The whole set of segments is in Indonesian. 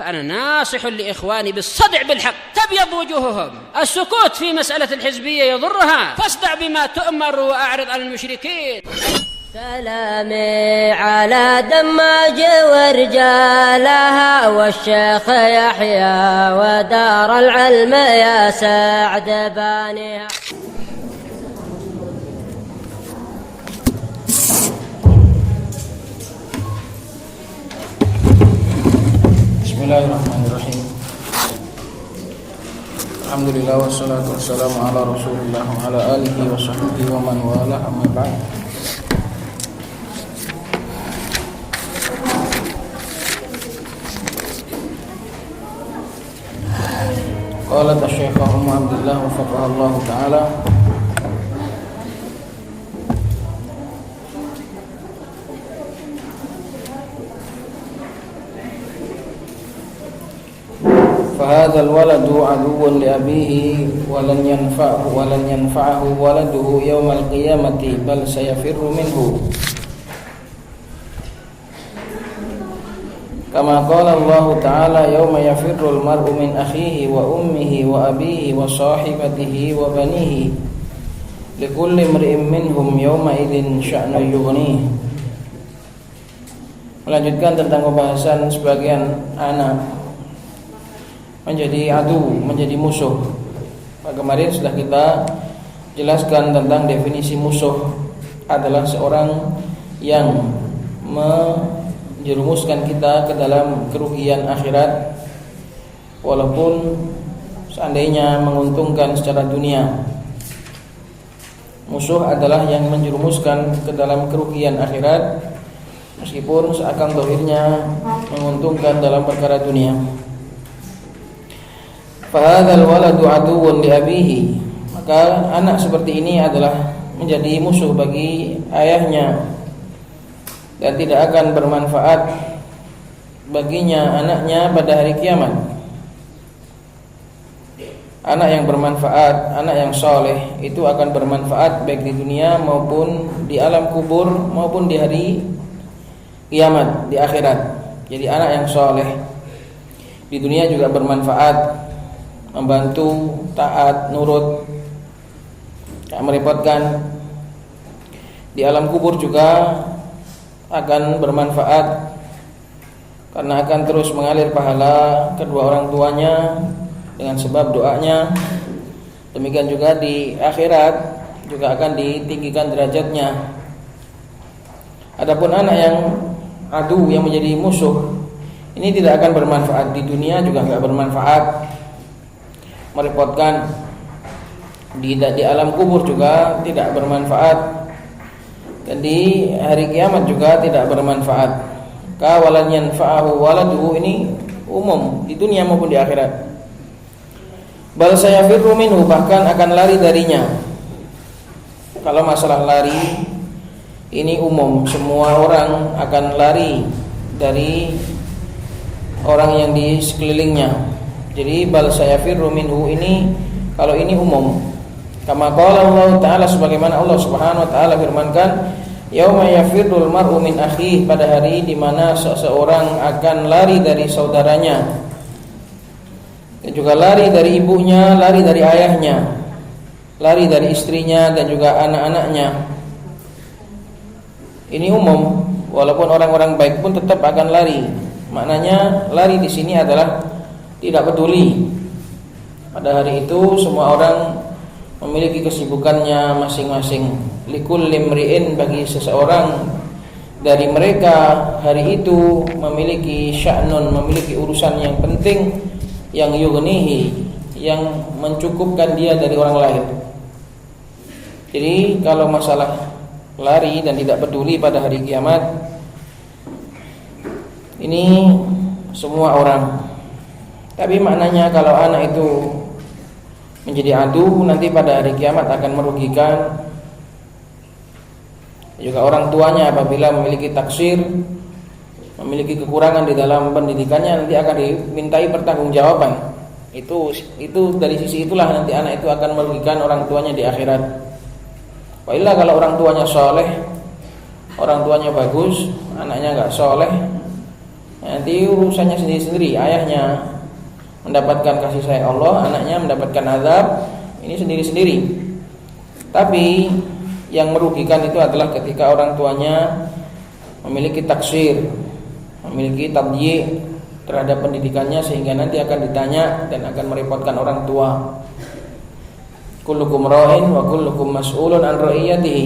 فأنا ناصح لإخواني بالصدع بالحق تبيض وجوههم. السكوت في مسألة الحزبية يضرها، فاصدع بما تؤمر وأعرض عن المشركين. سلامي على دماج ورجالها والشيخ يحيى ودار العلم يا سعد بانيها. Bismillahirrahmanirrahim. Alhamdulillah wassalatu wassalamu ala Rasulillah wa ala alihi wa sahbihi wa man wala amma ba'd. Qala Syekh Muhammad Abdullah wa faqahallahu ta'ala. فهذا الولد عدو لأبيه ولن ينفعه ولده يوم القيامة بل سيفر منه كما قال الله تعالى يوم يفر المرء من أخيه وأمه وأبيه وصاحبته وبنيه لكل امرئ منهم يومئذ شأن يغنيه. Melanjutkan tentang pembahasan sebagian anak menjadi adu, menjadi musuh. Kemarin sudah kita jelaskan tentang definisi musuh adalah seorang yang menjerumuskan kita ke dalam kerugian akhirat walaupun seandainya menguntungkan secara dunia. Musuh adalah yang menjerumuskan ke dalam kerugian akhirat meskipun seakan zahirnya menguntungkan dalam perkara dunia. Fahadzal waladu aduwwun li abihi, maka anak seperti ini adalah menjadi musuh bagi ayahnya dan tidak akan bermanfaat baginya anaknya pada hari kiamat. Anak yang bermanfaat, anak yang soleh itu akan bermanfaat baik di dunia maupun di alam kubur maupun di hari kiamat, di akhirat. Jadi anak yang soleh di dunia juga bermanfaat, membantu, taat, nurut, tak merepotkan. Di alam kubur juga akan bermanfaat karena akan terus mengalir pahala kedua orang tuanya dengan sebab doanya. Demikian juga di akhirat juga akan ditinggikan derajatnya. Adapun anak yang adu, yang menjadi musuh, ini tidak akan bermanfaat di dunia, juga tidak bermanfaat, merepotkan. Di alam kubur juga tidak bermanfaat, dan di hari kiamat juga tidak bermanfaat. Kawalan yanfa'ahu waladuhu, ini umum di dunia maupun di akhirat. Bal sayafirru minhu, bahkan akan lari darinya. Kalau masalah lari ini umum, semua orang akan lari dari orang yang di sekelilingnya. Jadi bal sayafirru minhu ini, kalau ini umum. Kama qala Allah Ta'ala, sebagaimana Allah Subhanahu wa taala firmankan, yauma yafirrul mar'u min akhihi, pada hari di mana seseorang akan lari dari saudaranya, dan juga lari dari ibunya, lari dari ayahnya, lari dari istrinya dan juga anak-anaknya. Ini umum, walaupun orang-orang baik pun tetap akan lari. Maknanya lari di sini adalah tidak peduli. Pada hari itu semua orang memiliki kesibukannya masing-masing. Likul limri'in, bagi seseorang dari mereka hari itu memiliki sya'nun, memiliki urusan yang penting, yang yughnihi, yang mencukupkan dia dari orang lain. Jadi kalau masalah lari dan tidak peduli pada hari kiamat, ini semua orang. Tapi maknanya kalau anak itu menjadi adu, nanti pada hari kiamat akan merugikan. Juga orang tuanya apabila memiliki taksir, memiliki kekurangan di dalam pendidikannya, nanti akan dimintai pertanggungjawaban. Itu dari sisi itulah nanti anak itu akan merugikan orang tuanya di akhirat. Wailah kalau orang tuanya soleh, orang tuanya bagus, anaknya enggak soleh, nanti urusannya sendiri-sendiri. Ayahnya mendapatkan kasih sayang Allah, anaknya mendapatkan azab, ini sendiri-sendiri. Tapi yang merugikan itu adalah ketika orang tuanya memiliki taksir, memiliki tabyi terhadap pendidikannya, sehingga nanti akan ditanya dan akan merepotkan orang tua. Kullukum ra'in wa kullukum mas'ulun an ra'iyatihi.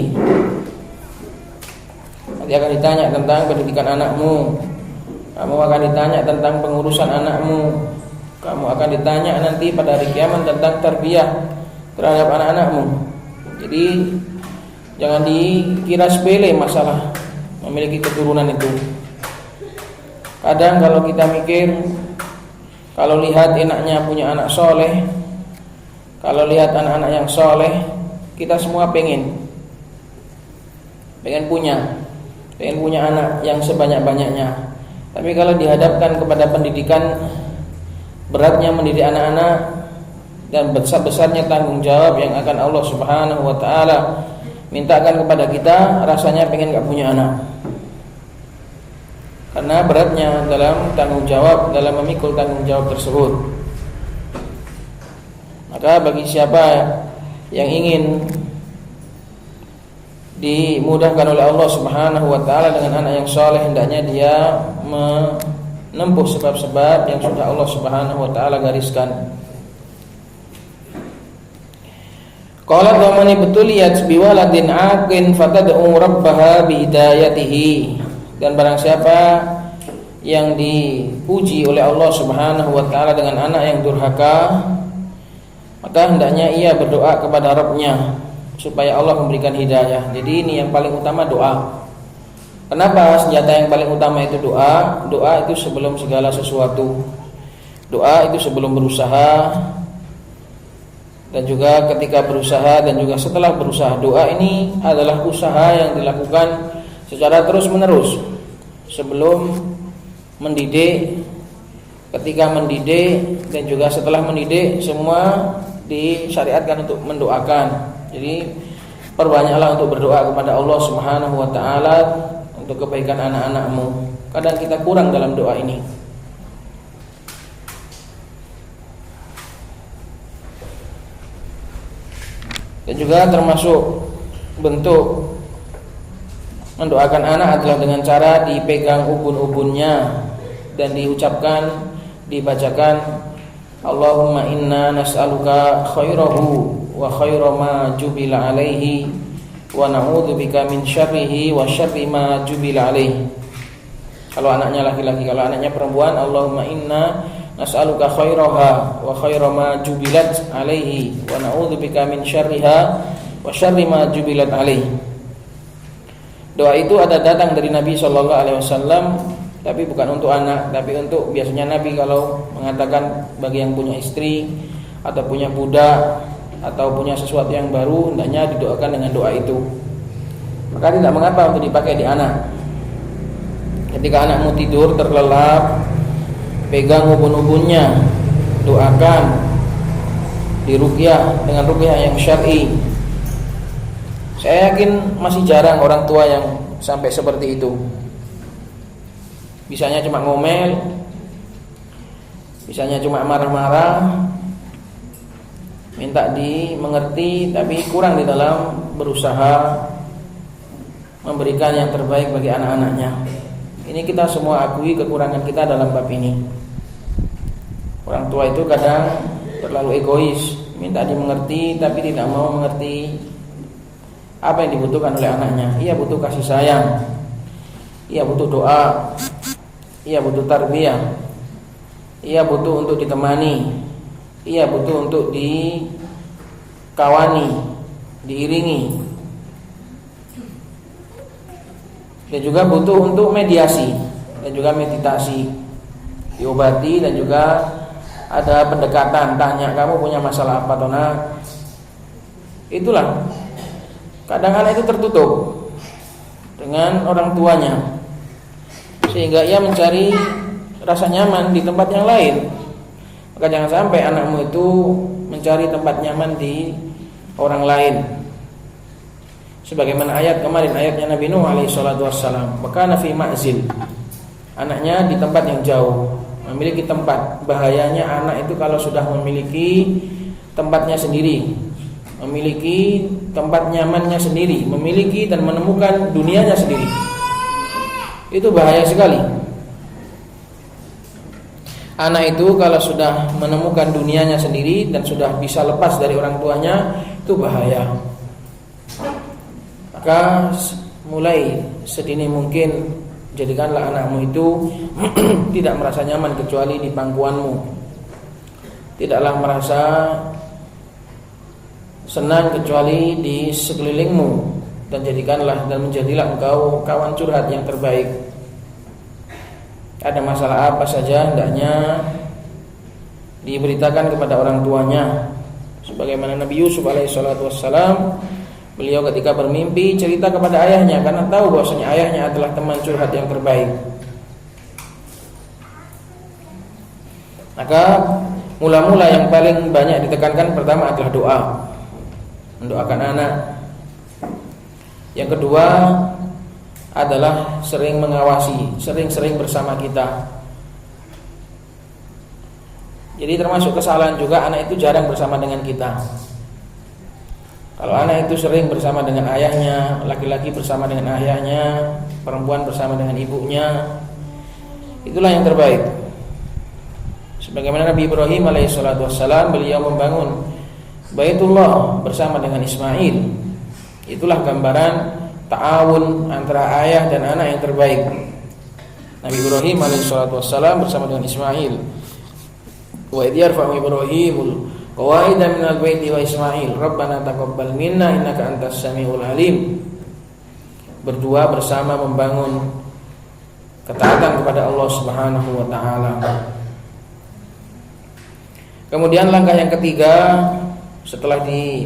Nanti akan ditanya tentang pendidikan anakmu, kamu akan ditanya tentang pengurusan anakmu, kamu akan ditanya nanti pada hari kiamat tentang tarbiyah terhadap anak-anakmu. Jadi jangan dikira sepele masalah memiliki keturunan itu. Kadang kalau kita mikir, kalau lihat enaknya punya anak soleh, kalau lihat anak-anak yang soleh, kita semua pengen punya anak yang sebanyak-banyaknya. Tapi kalau dihadapkan kepada pendidikan, beratnya mendidik anak-anak dan besar-besarnya tanggung jawab yang akan Allah Subhanahu wa taala mintakan kepada kita, rasanya pengen gak punya anak. Karena beratnya dalam tanggung jawab, dalam memikul tanggung jawab tersebut. Maka bagi siapa yang ingin dimudahkan oleh Allah Subhanahu wa taala dengan anak yang saleh, hendaknya dia menempuh sebab-sebab yang sudah Allah Subhanahu wa taala gariskan. Qala dhamani betuliyat biwaladin aqin fatad'u rabbaha bihidayatihi. Dan barang siapa yang dipuji oleh Allah Subhanahu wa taala dengan anak yang durhaka, maka hendaknya ia berdoa kepada Rabb-nya supaya Allah memberikan hidayah. Jadi ini yang paling utama, doa. Kenapa senjata yang paling utama itu doa? Doa itu sebelum segala sesuatu. Doa itu sebelum berusaha, dan juga ketika berusaha, dan juga setelah berusaha. Doa ini adalah usaha yang dilakukan secara terus menerus sebelum mendidik, ketika mendidik, dan juga setelah mendidik. Semua disyariatkan untuk mendoakan. Jadi perbanyaklah untuk berdoa kepada Allah Subhanahu wa taala untuk kebaikan anak-anakmu. Kadang kita kurang dalam doa ini. Dan juga termasuk bentuk mendoakan anak adalah dengan cara dipegang ubun-ubunnya dan diucapkan, dibacakan, Allahumma inna nas'aluka khairahu wa khaira ma jubila alaihi wa na'udzubika min syarrihi wa syarri ma jubila alaihi. Kalau anaknya laki-laki, kalau anaknya perempuan, Allahumma inna nas'aluka khairaha wa khaira ma jubilat alaihi wa na'udzubika min syarriha wa syarri ma jubilat alaihi. Doa itu ada datang dari Nabi sallallahu alaihi wasallam, tapi bukan untuk anak, tapi untuk, biasanya Nabi kalau mengatakan bagi yang punya istri atau punya budak atau punya sesuatu yang baru, hendaknya didoakan dengan doa itu. Maka tidak mengapa untuk dipakai di anak. Ketika anakmu tidur terlelap, pegang ubun-ubunnya, doakan, diruqyah dengan ruqyah yang syar'i. Saya yakin masih jarang orang tua yang sampai seperti itu. Bisanya cuma ngomel, bisanya cuma marah-marah, minta dimengerti, tapi kurang di dalam berusaha memberikan yang terbaik bagi anak-anaknya. Ini kita semua akui kekurangan kita dalam bab ini. Orang tua itu kadang terlalu egois, minta dimengerti tapi tidak mau mengerti apa yang dibutuhkan oleh anaknya. Ia butuh kasih sayang, ia butuh doa, ia butuh tarbiyah, ia butuh untuk ditemani, ia butuh untuk dikawani, diiringi, dan juga butuh untuk mediasi dan juga meditasi, diobati, dan juga ada pendekatan, tanya, kamu punya masalah apa Tona? Itulah. Kadang anak itu tertutup dengan orang tuanya, sehingga ia mencari rasa nyaman di tempat yang lain. Maka jangan sampai anakmu itu mencari tempat nyaman di orang lain. Sebagaimana ayat kemarin, ayatnya Nabi Nuh alaihi salatu wassalam, "Wa kana fi ma'zil." anaknya di tempat yang jauh, memiliki tempat. Bahayanya anak itu kalau sudah memiliki tempatnya sendiri, memiliki tempat nyamannya sendiri, memiliki dan menemukan dunianya sendiri, itu bahaya sekali. Anak itu kalau sudah menemukan dunianya sendiri dan sudah bisa lepas dari orang tuanya, itu bahaya. Maka mulai sedini mungkin jadikanlah anakmu itu tidak merasa nyaman kecuali di pangkuanmu, tidaklah merasa senang kecuali di sekelilingmu, dan jadikanlah dan menjadilah engkau kawan curhat yang terbaik. Ada masalah apa saja hendaknya diberitakan kepada orang tuanya, sebagaimana Nabi Yusuf alaihissalatu wassalam, beliau ketika bermimpi cerita kepada ayahnya karena tahu bahwasanya ayahnya adalah teman curhat yang terbaik. Maka mula-mula yang paling banyak ditekankan pertama adalah doa, mendoakan anak. Yang kedua adalah sering mengawasi, sering-sering bersama kita. Jadi termasuk kesalahan juga anak itu jarang bersama dengan kita. Kalau anak itu sering bersama dengan ayahnya, laki-laki bersama dengan ayahnya, perempuan bersama dengan ibunya, itulah yang terbaik. Sebagaimana Nabi Ibrahim alaihissalatu wassalam, beliau membangun Baitullah bersama dengan Ismail. Itulah gambaran ta'awun antara ayah dan anak yang terbaik. Nabi Ibrahim alaihissalatu wassalam bersama dengan Ismail. Wa idh yarfa'u Ibrahimul qawaida minal baiti wa Ismail Rabbana taqabbal minna innaka antas samiul alim. Berdua bersama membangun ketaatan kepada Allah Subhanahu wa taala. Kemudian langkah yang ketiga, setelah di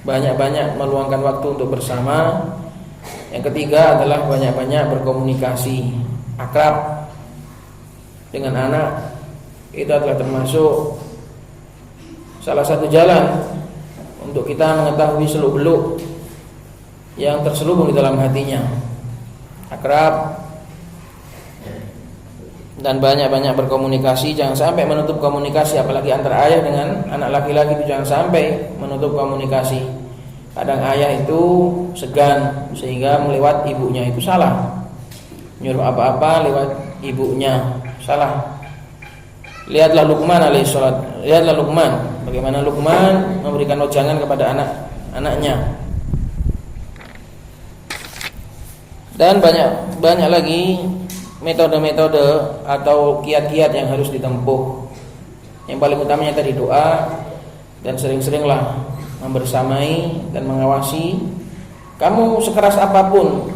banyak-banyak meluangkan waktu untuk bersama, yang ketiga adalah banyak-banyak berkomunikasi, akrab dengan anak. Itu adalah termasuk salah satu jalan untuk kita mengetahui seluk-beluk yang terselubung di dalam hatinya. Akrab dan banyak-banyak berkomunikasi. Jangan sampai menutup komunikasi, apalagi antara ayah dengan anak laki-laki itu jangan sampai menutup komunikasi. Kadang ayah itu segan sehingga melewat ibunya itu salah, nyuruh apa-apa lewat ibunya salah. Lihatlah Luqman alaihissalam, lihatlah Luqman, bagaimana Luqman memberikan wejangan kepada anak-anaknya. Dan banyak lagi metode-metode atau kiat-kiat yang harus ditempuh. Yang paling utamanya tadi doa, dan sering-seringlah membersamai dan mengawasi. Kamu sekeras apapun,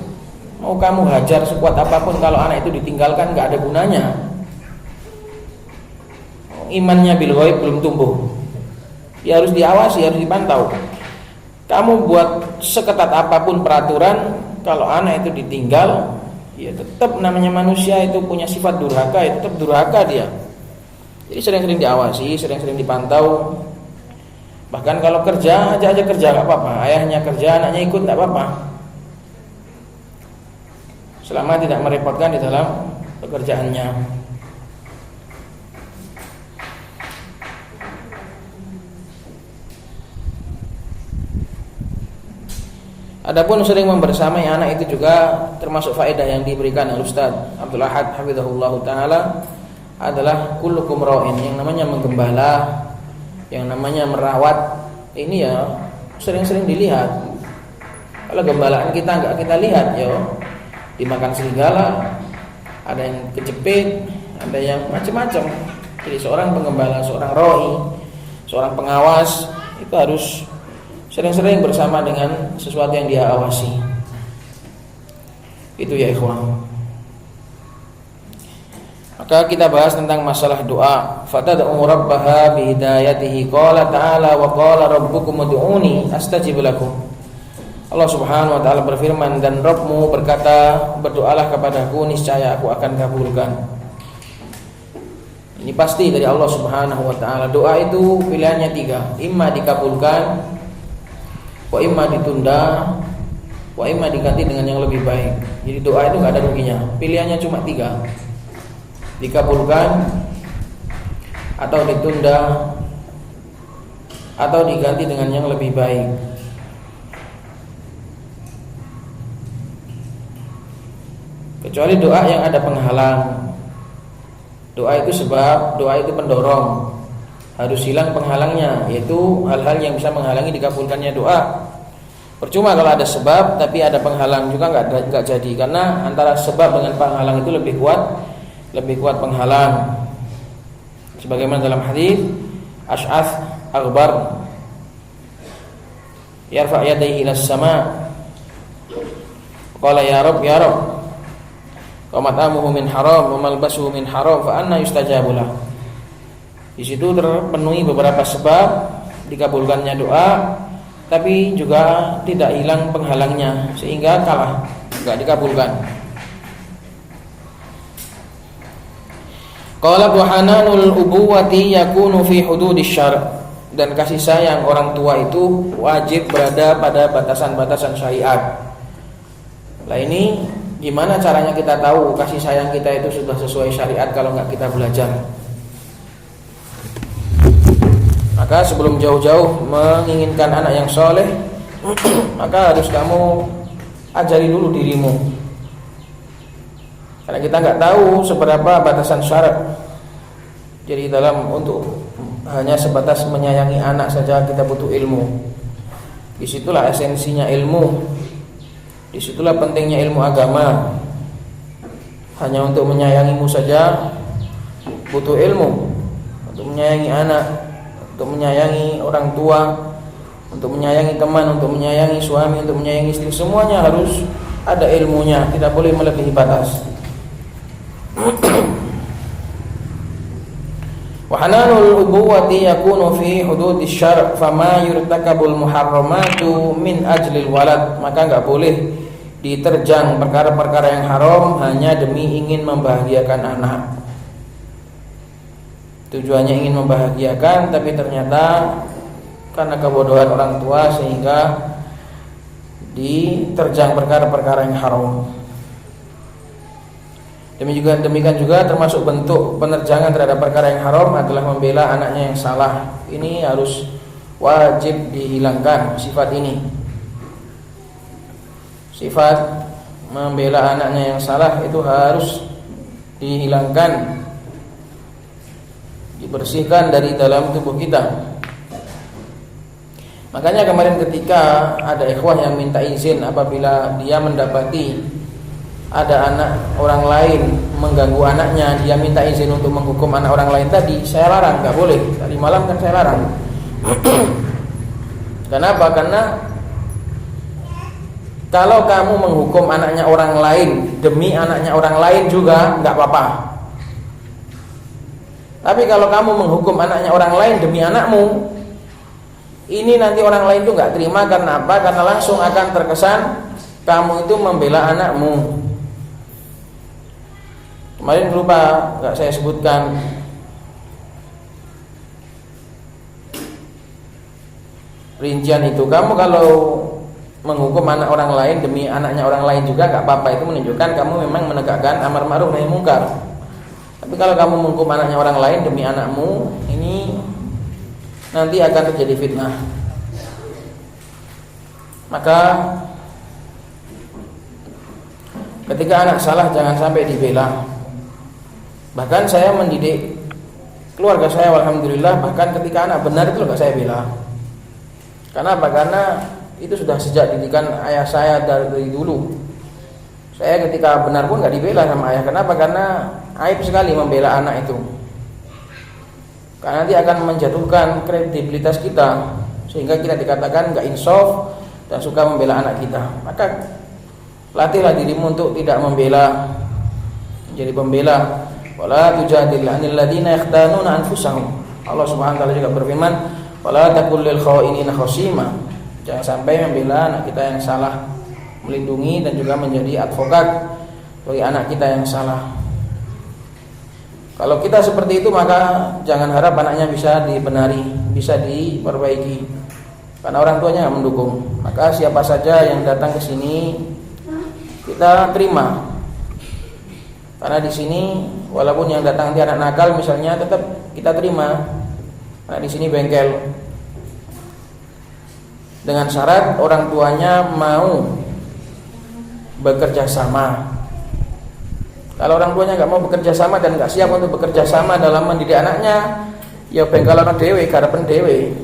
mau kamu hajar sekuat apapun, kalau anak itu ditinggalkan gak ada gunanya. Imannya bil ghaib belum tumbuh. Ya harus diawasi, harus dipantau. Kamu buat seketat apapun peraturan, kalau anak itu ditinggal, ya tetap namanya manusia itu punya sifat durhaka, ya tetap durhaka dia. Jadi sering-sering diawasi, sering-sering dipantau. Bahkan kalau kerja, aja kerja gak apa-apa. Ayahnya kerja, anaknya ikut gak apa-apa, selama tidak merepotkan di dalam pekerjaannya. Adapun sering membersamai anak itu juga termasuk faedah yang diberikan oleh Ustaz Abdul Ahad hafizahullah taala, adalah kullukum ra'in. Yang namanya menggembala, yang namanya merawat, ini ya sering-sering dilihat. Kalau gembalaan kita enggak kita lihat, ya dimakan serigala, ada yang kejepit, ada yang macam-macam. Jadi seorang penggembala, seorang ra'i, seorang pengawas itu harus sering-sering bersama dengan sesuatu yang dia awasi. Itu ya ikhwan. Maka kita bahas tentang masalah doa. Fatad'u rabbaha bihidayatihi. Qala ta'ala wa qala rabbukum ud'uni astajib lakum. Allah Subhanahu wa taala berfirman, dan Rabbmu berkata, berdoalah kepadaku, niscaya aku akan kabulkan. Ini pasti dari Allah Subhanahu wa taala. Doa itu pilihannya 3, imma dikabulkan, wa imma ditunda, wa imma diganti dengan yang lebih baik. Jadi doa itu enggak ada ruginya. Pilihannya cuma 3. dikabulkan atau ditunda atau diganti dengan yang lebih baik. Kecuali doa yang ada penghalang. Doa itu sebab, doa itu pendorong. Harus hilang penghalangnya, yaitu hal-hal yang bisa menghalangi dikabulkannya doa. Percuma kalau ada sebab tapi ada penghalang juga enggak jadi, karena antara sebab dengan penghalang itu lebih kuat penghalang. Sebagaimana dalam hadis Ash'ath Aghbar yarfa' yadayhi ila sama' qala ya Rabb wa mat'amuhu min haram wa malbasuhu min haram fa anna yustajabu lah. Di situ terpenuhi beberapa sebab dikabulkannya doa, tapi juga tidak hilang penghalangnya sehingga kalah, enggak dikabulkan. Qala wa hananul ubuwati yakunu fi hududisy syar', dan kasih sayang orang tua itu wajib berada pada batasan-batasan syariat. Lah ini gimana caranya kita tahu kasih sayang kita itu sudah sesuai syariat kalau enggak kita belajar? Maka sebelum jauh-jauh menginginkan anak yang soleh, maka harus kamu ajari dulu dirimu. Karena kita nggak tahu seberapa batasan syarat. Jadi untuk hanya sebatas menyayangi anak saja kita butuh ilmu. Disitulah esensinya ilmu. Disitulah pentingnya ilmu agama. Hanya untuk menyayangimu saja butuh ilmu. Untuk menyayangi anak, untuk menyayangi orang tua, untuk menyayangi teman, untuk menyayangi suami, untuk menyayangi istri, semuanya harus ada ilmunya, tidak boleh melebihi batas. Wa hananul ubuwati yakunu fi hududisy syar', fama yurtakabul muharramatu min ajlil walad, maka enggak boleh diterjang perkara-perkara yang haram hanya demi ingin membahagiakan anak. Tujuannya ingin membahagiakan, tapi ternyata karena kebodohan orang tua sehingga diterjang perkara-perkara yang haram. Demikian juga termasuk bentuk penerjangan terhadap perkara yang haram adalah membela anaknya yang salah. Ini harus wajib dihilangkan sifat ini. Sifat membela anaknya yang salah itu harus dihilangkan, dibersihkan dari dalam tubuh kita. Makanya kemarin ketika ada ikhwah yang minta izin apabila dia mendapati ada anak orang lain mengganggu anaknya, dia minta izin untuk menghukum anak orang lain tadi, saya larang, enggak boleh. Tadi malam kan saya larang. Kenapa? Karena kalau kamu menghukum anaknya orang lain demi anaknya orang lain juga enggak apa-apa. Tapi kalau kamu menghukum anaknya orang lain demi anakmu, ini nanti orang lain itu enggak terima. Karena apa? Karena langsung akan terkesan kamu itu membela anakmu. Kemarin lupa enggak saya sebutkan, rincian itu. Kamu kalau menghukum anak orang lain demi anaknya orang lain juga enggak apa-apa. Itu menunjukkan kamu memang menegakkan amar ma'ruf nahi munkar. Tapi kalau kamu menghukum anaknya orang lain demi anakmu, ini nanti akan terjadi fitnah. Maka ketika anak salah jangan sampai dibela. Bahkan saya mendidik keluarga saya, alhamdulillah, bahkan ketika anak benar itu enggak saya bela. Karena apa? Karena itu sudah sejak didikan ayah saya dari dulu. Saya ketika benar pun enggak dibela sama ayah. Kenapa? Karena aib sekali membela anak itu. Karena nanti akan menjatuhkan kredibilitas kita, sehingga kita dikatakan enggak insaf dan suka membela anak kita. Maka latihlah dirimu untuk tidak membela, jadi pembela. Wala tujadil 'anil ladzina yakhtanuna anfusahum. Allah Subhanahu wa taala juga berfirman, wala taqul lil khawinina khasima. Jangan sampai membela anak kita yang salah, melindungi dan juga menjadi advokat bagi anak kita yang salah. Kalau kita seperti itu, maka jangan harap anaknya bisa dibenari, bisa diperbaiki, karena orang tuanya enggak mendukung. Maka siapa saja yang datang ke sini kita terima. Karena di sini walaupun yang datang nanti anak nakal misalnya, tetap kita terima. Karena di sini bengkel. Dengan syarat orang tuanya mau bekerja sama. Kalau orang tuanya nggak mau bekerja sama dan nggak siap untuk bekerja sama dalam mendidik anaknya, ya bengkel orang dewe, garapen dewe.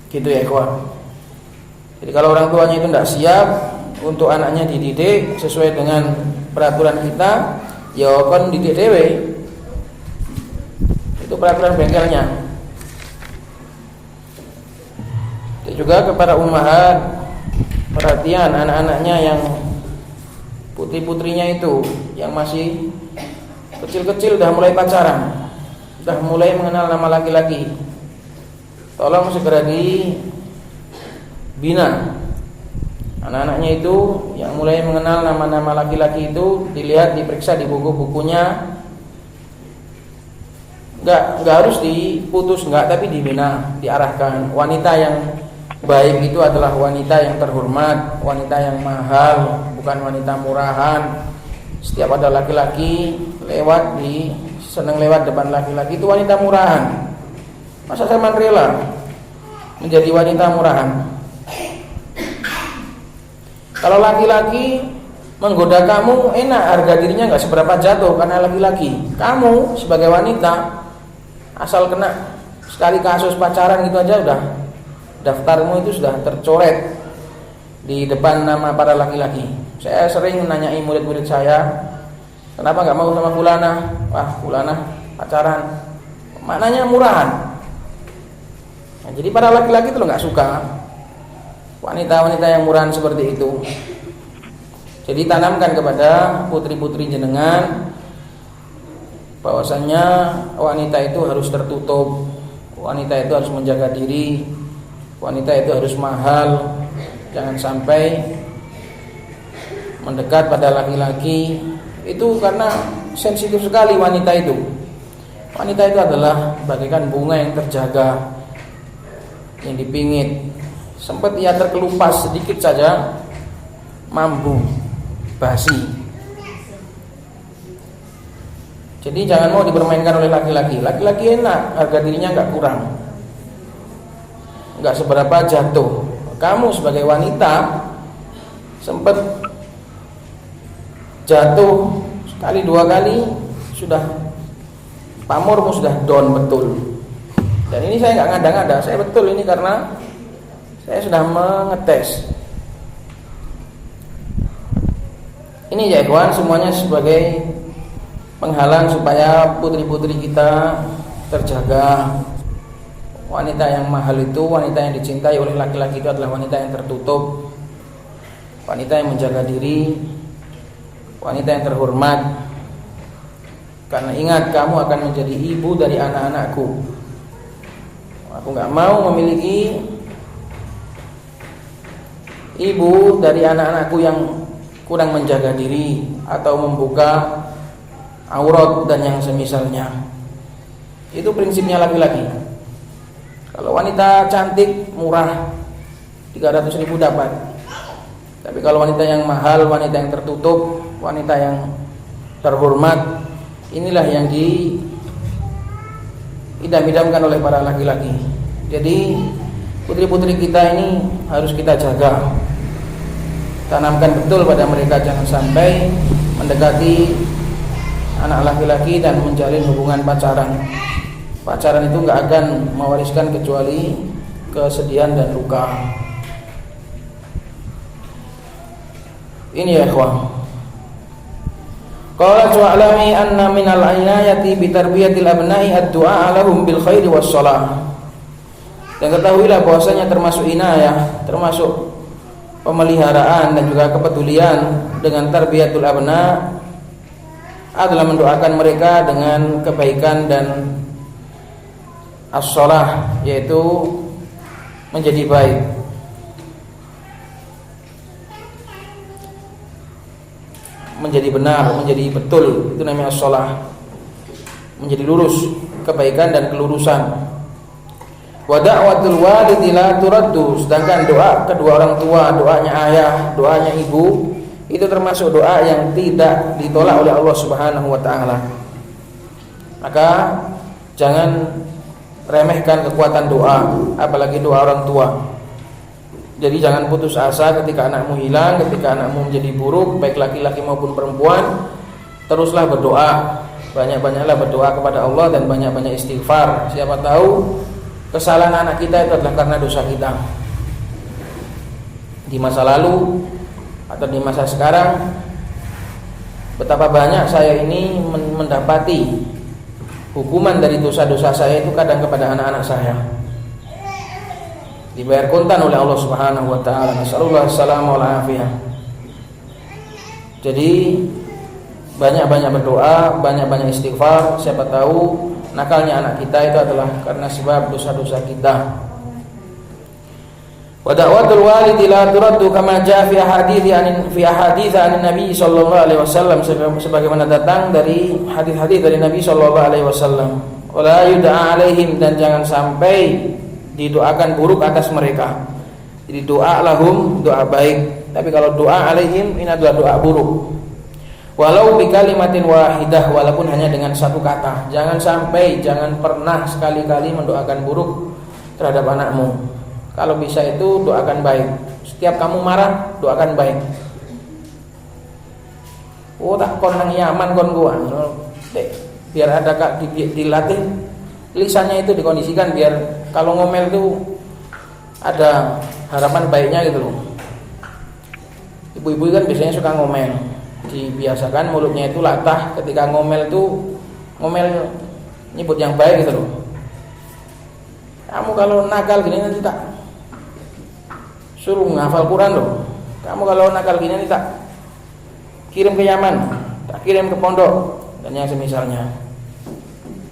Gitu ya kawan. Jadi kalau orang tuanya itu nggak siap untuk anaknya dididik sesuai dengan peraturan kita, ya kon didik dewe. Itu peraturan bengkelnya. Itu juga kepada ummahat, perhatian anak-anaknya yang putri-putrinya itu yang masih kecil-kecil udah mulai pacaran, udah mulai mengenal nama laki-laki. Tolong segera dibina anak-anaknya itu yang mulai mengenal nama-nama laki-laki itu, dilihat, diperiksa di buku-bukunya. Enggak harus diputus, enggak, tapi dibina, diarahkan. Wanita yang baik itu adalah wanita yang terhormat, wanita yang mahal, bukan wanita murahan. Setiap ada laki-laki lewat, seneng lewat depan laki-laki, itu wanita murahan. Masa saya rela menjadi wanita murahan? Kalau laki-laki menggoda kamu, enak, harga dirinya nggak seberapa jatuh karena laki-laki. Kamu sebagai wanita, asal kena sekali kasus pacaran gitu aja udah daftarmu itu sudah tercoret di depan nama para laki-laki. Saya sering nanyai murid-murid saya, kenapa nggak mau sama fulana? Wah, fulana pacaran, maknanya murahan. Nah, jadi para laki-laki itu nggak suka wanita-wanita yang murahan seperti itu. Jadi tanamkan kepada putri-putri jenengan bahwasannya wanita itu harus tertutup, wanita itu harus menjaga diri, wanita itu harus mahal. Jangan sampai mendekat pada laki-laki itu, karena sensitif sekali wanita itu. Wanita itu adalah bagaikan bunga yang terjaga, yang dipingit. Sempat ia terkelupas sedikit saja, mambu, basi. Jadi jangan mau dipermainkan oleh laki-laki. Laki-laki enak, harga dirinya nggak kurang, nggak seberapa jatuh. Kamu sebagai wanita sempat jatuh sekali dua kali, sudah pamormu sudah down betul. Dan ini saya nggak ngada-ngada, saya betul ini karena saya sudah mengetes. Ini ya kawan, semuanya sebagai penghalang supaya putri-putri kita terjaga. Wanita yang mahal itu, wanita yang dicintai oleh laki-laki itu adalah wanita yang tertutup, wanita yang menjaga diri, wanita yang terhormat. Karena ingat, kamu akan menjadi ibu dari anak-anakku. Aku gak mau memiliki ibu dari anak-anakku yang kurang menjaga diri atau membuka aurat dan yang semisalnya. Itu prinsipnya laki-laki. Kalau wanita cantik, murah, 300.000 dapat. Tapi kalau wanita yang mahal, wanita yang tertutup, wanita yang terhormat, inilah yang diidam-idamkan oleh para laki-laki. Jadi putri-putri kita ini harus kita jaga, tanamkan betul pada mereka, jangan sampai mendekati anak laki-laki dan menjalin hubungan pacaran. Pacaran itu nggak akan mewariskan kecuali kesedihan dan luka. Ini ya ikhwah. Qala wa'lami anna minal inayati bi tarbiyatil abna'i ad-du'a lahum bil khairi was shalah. Dan ketahuilah bahwasanya termasuk inayah, termasuk pemeliharaan dan juga kepedulian dengan tarbiyatul abna adalah mendoakan mereka dengan kebaikan dan as-shalah, yaitu menjadi baik. Menjadi benar, menjadi betul, itu namanya as-shalah. Menjadi lurus, kebaikan dan kelurusan. Wa da'watul walidi la turaddu, sedangkan doa kedua orang tua, doanya ayah, doanya ibu, itu termasuk doa yang tidak ditolak oleh Allah Subhanahu wa taala. Maka jangan remehkan kekuatan doa, apalagi doa orang tua. Jadi jangan putus asa ketika anakmu hilang, ketika anakmu menjadi buruk, baik laki-laki maupun perempuan. Teruslah berdoa, banyak-banyaklah berdoa kepada Allah dan banyak-banyak istighfar. Siapa tahu kesalahan anak kita itu adalah karena dosa kita di masa lalu atau di masa sekarang. Betapa banyak saya ini mendapati hukuman dari dosa-dosa saya itu kadang kepada anak-anak saya, dibayar kontan oleh Allah Subhanahu wa taala. Nasallallahu alaihi wasallam. Jadi banyak-banyak berdoa, banyak-banyak istighfar. Siapa tahu nakalnya anak kita itu adalah karena sebab dosa-dosa kita. Wa da'watul walidi la turaddu kama jaa fi ahadits an Nabi sallallahu alaihi wasallam, sebagaimana datang dari hadis-hadis dari Nabi sallallahu alaihi wasallam. Wala yud'a alaihim, dan jangan sampai didoakan buruk atas mereka. Jadi doa lahum, doa baik, tapi kalau doa alaihim ini adalah doa buruk. Walau bi kalimatin wahidah, walaupun hanya dengan satu kata. Jangan pernah sekali-kali mendoakan buruk terhadap anakmu. Kalau bisa itu doakan baik. Setiap kamu marah, doakan baik. Oh tak kon nang Yaman kon gua. Biar ada kak dilatih lisannya itu, dikondisikan biar kalau ngomel itu ada harapan baiknya gitu loh. Ibu-ibu kan biasanya suka ngomel, dibiasakan mulutnya itu latah, ketika ngomel nyebut yang baik gitu loh. Kamu kalau nakal gini nanti tak suruh ngafal Quran loh. Kamu kalau nakal gini nanti tak kirim ke Yaman, tak kirim ke pondok, dan yang semisalnya.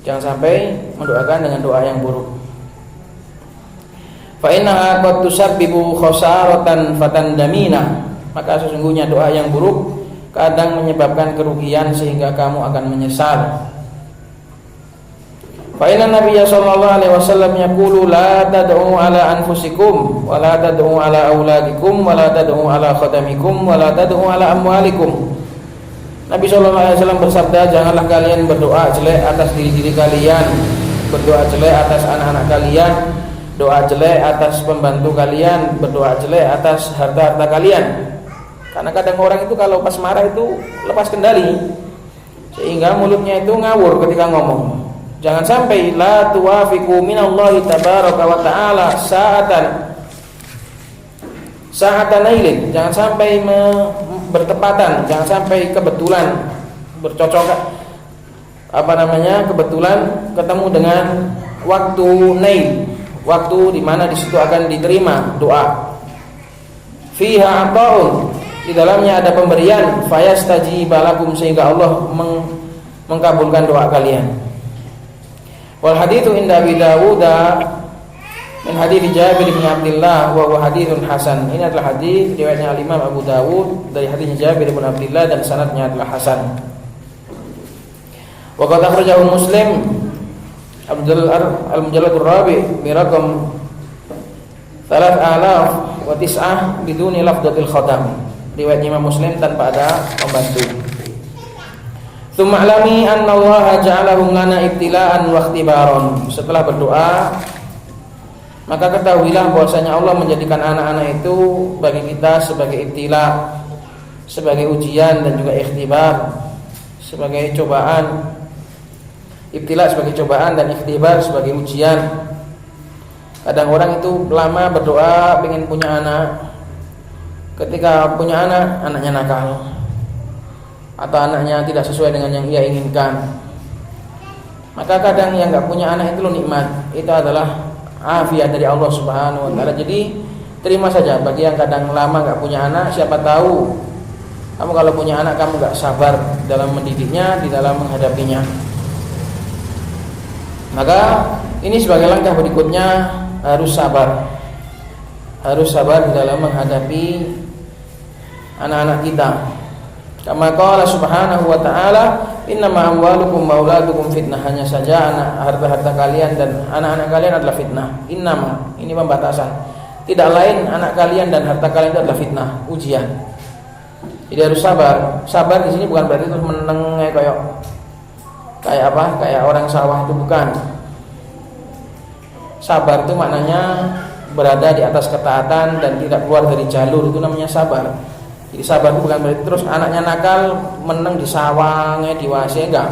Jangan sampai mendoakan dengan doa yang buruk. Fa innaha qad tusabbibu khasaratan fatandamina, maka sesungguhnya doa yang buruk kadang menyebabkan kerugian sehingga kamu akan menyesal. Fa inna Nabiyya sallallahu alaihi wasallam yaqulu la tad'u ala anfusikum wa la tad'u ala auladikum wa la tad'u ala khadamikum wa la tad'u ala amwalikum. Nabi sallallahu alaihi wasallam bersabda, janganlah kalian berdoa jelek atas diri-diri kalian, berdoa jelek atas anak-anak kalian, doa jelek atas pembantu kalian, berdoa jelek atas harta-harta kalian. Karena kadang orang itu kalau pas marah itu lepas kendali, sehingga mulutnya itu ngawur ketika ngomong. Jangan sampai la tuwafiqu minallahi tabaraka wa ta'ala sa'atan nailin. Jangan sampai bertepatan, jangan sampai kebetulan bercocok kebetulan ketemu dengan waktu nail, waktu di mana di situ akan diterima doa. Fiha ataun, di dalamnya ada pemberian, fayastajiba lakum, sehingga Allah mengkabulkan doa kalian. Wal haditsu inda Abi Dawud min hadits Jabir bin Abdullah wa huwa haditsun hasan. Ini adalah hadis riwayatnya Imam Abu Dawud dari hadis Jabir bin Abdullah dan sanadnya adalah hasan. Wa qad akhrajahu Muslim al-Mujalladul Rabi' bi raqam 3009 biduni lafdhatil khatam. Riwayat Imam Muslim tanpa ada pembantu. Tsumma alami anna Allah ja'alahum lana ibtila'an wa ikhtibaran. Setelah berdoa, maka ketahuilah bahwasanya Allah menjadikan anak-anak itu bagi kita sebagai ibtila, sebagai ujian, dan juga ikhtibar, sebagai cobaan. Ibtila sebagai cobaan dan ikhtibar sebagai ujian. Kadang orang itu lama berdoa pengen punya anak, ketika punya anak, anaknya nakal atau anaknya tidak sesuai dengan yang ia inginkan. Maka kadang yang enggak punya anak itu loh nikmat, itu adalah afiat dari Allah Subhanahu wa taala. Jadi terima saja bagi yang kadang lama enggak punya anak. Siapa tahu kamu kalau punya anak kamu enggak sabar dalam mendidiknya, di dalam menghadapinya. Maka ini sebagai langkah berikutnya, harus sabar. Harus sabar di dalam menghadapi anak-anak kita. Kama qala subhanahu wa ta'ala, innama amwalukum wa auladukum fitnah. Hanya saja harta-harta kalian dan anak-anak kalian adalah fitnah. Innama, ini pembatasan. Tidak lain anak kalian dan harta kalian itu adalah fitnah, ujian. Jadi harus sabar. Sabar di sini bukan berarti terus meneng kayak apa? Kayak orang sawah, itu bukan. Sabar itu maknanya berada di atas ketaatan dan tidak keluar dari jalur, itu namanya sabar. Jadi sabar itu bukan berarti terus anaknya nakal meneng di sawangnya, di wase, enggak.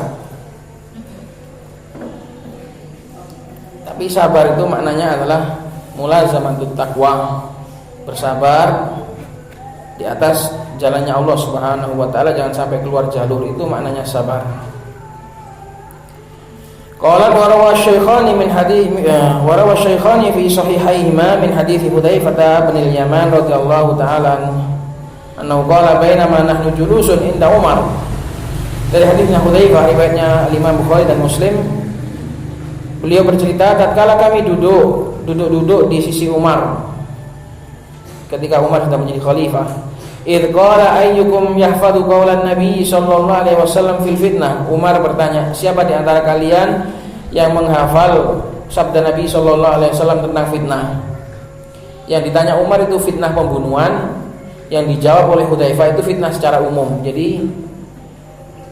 Tapi sabar itu maknanya adalah mulazamatut taqwa, bersabar di atas jalannya Allah Subhanahu wa taala, jangan sampai keluar jalur, itu maknanya sabar. Qala wa rawa syaikhani min hadits wa rawa syaikhani fi sahihaihima min hadits Hudzaifah bin al-Yaman radhiyallahu taala annahu qala bainama nahnu julusun inda Umar. Dari hadisnya Hudzaifah riwayatnya Imam Bukhari dan Muslim, beliau bercerita tatkala kami duduk di sisi Umar ketika Umar sudah menjadi khalifah. Idh qala ayyukum yahfadhu qaulan Nabi sallallahu alaihi wasallam fil fitnah. Umar bertanya, siapa di antara kalian yang menghafal sabda Nabi sallallahu alaihi wasallam tentang fitnah? Yang ditanya Umar itu fitnah pembunuhan, yang dijawab oleh Hudzaifah itu fitnah secara umum. Jadi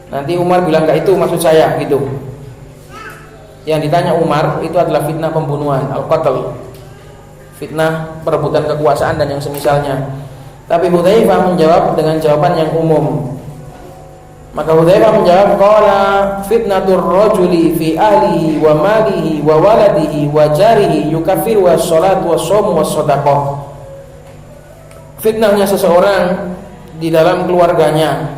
nanti Umar bilang enggak, itu maksud saya gitu. Yang ditanya Umar itu adalah fitnah pembunuhan, al-qatl, fitnah perebutan kekuasaan dan yang semisalnya. Tapi Hudzaifah menjawab dengan jawaban yang umum. Maka Hudzaifah menjawab, qala fitnatur rajuli fi ahlihi wa malihi wa waladihi wa jarihi yukaffiru as-salatu was-shaum was-shadaqah. Fitnahnya seseorang di dalam keluarganya.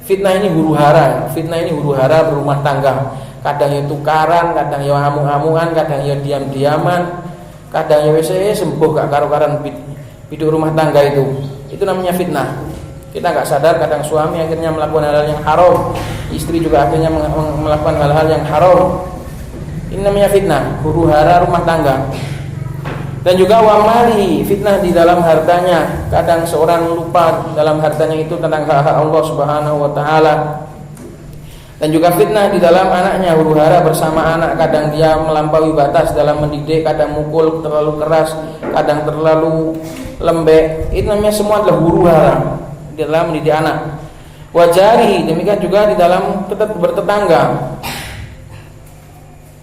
Fitnah ini huru-hara berumah tangga. Kadang ya tukaran, kadang ya amung-amungan, kadang ya diam-diaman, kadang ya wis sembuh gak karo-karan hidup rumah tangga itu namanya fitnah. Kita nggak sadar, kadang suami akhirnya melakukan hal-hal yang haram, istri juga akhirnya melakukan hal-hal yang haram. Ini namanya fitnah, huru-hara rumah tangga. Dan juga wamali, fitnah di dalam hartanya. Kadang seorang lupa dalam hartanya itu tentang hak-hak Allah Subhanahu wa taala. Dan juga fitnah di dalam anaknya, huru-hara bersama anak. Kadang dia melampaui batas dalam mendidik, kadang mukul terlalu keras, kadang terlalu lembek. Itu namanya semua adalah huru-hara di dalam mendidik anak. Wajari, demikian juga di dalam bertetangga.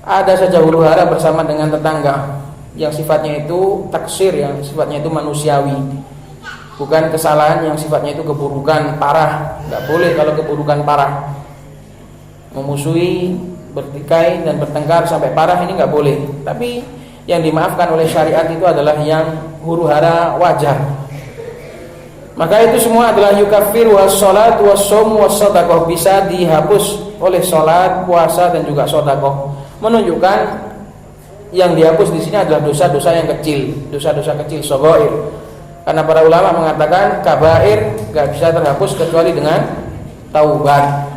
Ada saja huru-hara bersama dengan tetangga yang sifatnya itu taksir, yang sifatnya itu manusiawi, bukan kesalahan yang sifatnya itu keburukan parah. Tidak boleh kalau keburukan parah, memusuhi, bertikai dan bertengkar sampai parah, ini nggak boleh. Tapi yang dimaafkan oleh syariat itu adalah yang huru-hara wajar. Maka itu semua adalah yukafir was-salat was-shaum was-shadaqah, bisa dihapus oleh salat, puasa dan juga sedekah. Menunjukkan yang dihapus di sini adalah dosa-dosa yang kecil, dosa-dosa kecil shaghair. Karena para ulama mengatakan kabair enggak bisa terhapus kecuali dengan taubat.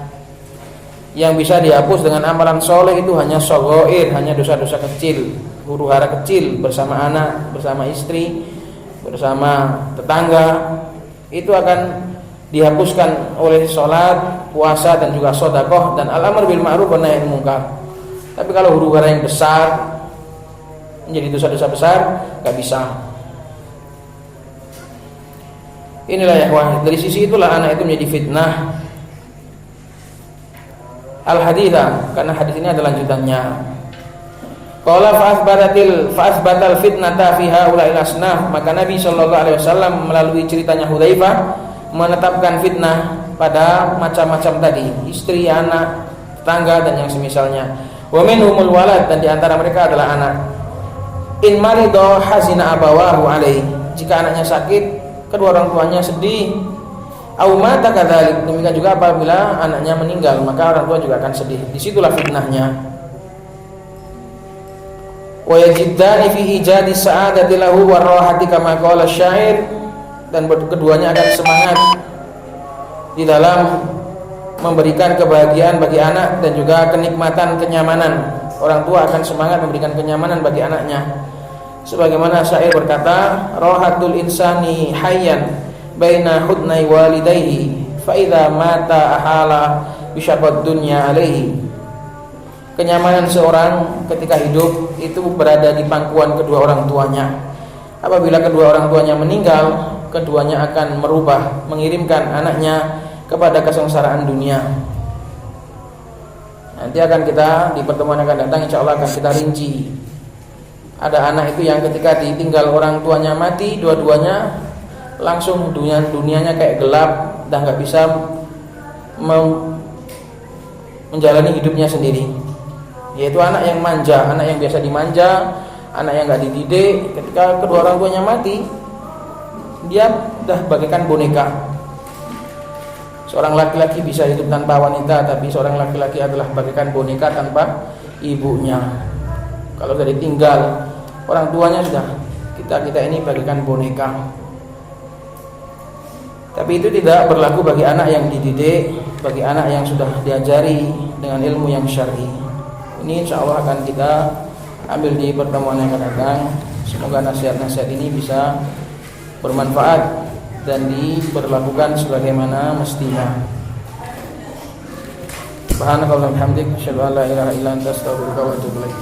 Yang bisa dihapus dengan amalan soleh itu hanya shaghair, hanya dosa-dosa kecil, huru-hara kecil bersama anak, bersama istri, bersama tetangga. Itu akan dihapuskan oleh sholat, puasa dan juga sedekah dan al-amr bil ma'ruf wa nahy anil munkar. Tapi kalau huru-hara yang besar menjadi dosa-dosa besar, enggak bisa. Inilah ya kawan, dari sisi itulah anak itu menjadi fitnah. Al-haditha, karena hadis ini adalah lanjutannya. Qala fa'athbatal fitnata fi haula'il asnaf, maka Nabi sallallahu alaihi wasallam melalui ceritanya Hudzaifah menetapkan fitnah pada macam-macam tadi, istri, anak, tetangga dan yang semisalnya. Wa minhumul walad, dan di antara mereka adalah anak. In marido hazina abawahu alaihi, jika anaknya sakit, kedua orang tuanya sedih. Au mata kadzalik, demikian juga apabila anaknya meninggal, maka orang tua juga akan sedih. Disitulah fitnahnya. Wa yajiddani fi ijadi sa'adati lahu wa rahati kama qala syair, dan keduanya akan semangat di dalam memberikan kebahagiaan bagi anak dan juga kenikmatan, kenyamanan. Orang tua akan semangat memberikan kenyamanan bagi anaknya. Sebagaimana syair berkata, rahatul insani hayyan baina hudnai walidayhi fa idza mata ahala bisyaqad dunya alaihi. Kenyamanan seorang ketika hidup itu berada di pangkuan kedua orang tuanya. apabila kedua orang tuanya meninggal, keduanya akan merubah, mengirimkan anaknya kepada kesengsaraan dunia. Nanti akan kita di pertemuan akan datang insya Allah akan kita rinci. Ada anak itu yang ketika ditinggal orang tuanya mati, dua-duanya langsung dunianya kayak gelap, dah nggak bisa menjalani hidupnya sendiri. Yaitu anak yang manja, anak yang biasa dimanja, anak yang nggak dididik. Ketika kedua orang tuanya mati, dia dah bagaikan boneka. Seorang laki-laki bisa hidup tanpa wanita, tapi seorang laki-laki adalah bagaikan boneka tanpa ibunya. Kalau sudah ditinggal orang tuanya, sudah kita ini bagaikan boneka. Tapi itu tidak berlaku bagi anak yang dididik, bagi anak yang sudah diajari dengan ilmu yang syar'i. Ini insya Allah akan kita ambil di pertemuan yang akan datang. Semoga nasihat-nasihat ini bisa bermanfaat dan diberlakukan sebagaimana mestinya. Subhanakallahumma wa bihamdika asyhadu an la ilaha illa anta astaghfiruka wa atubu ilaik.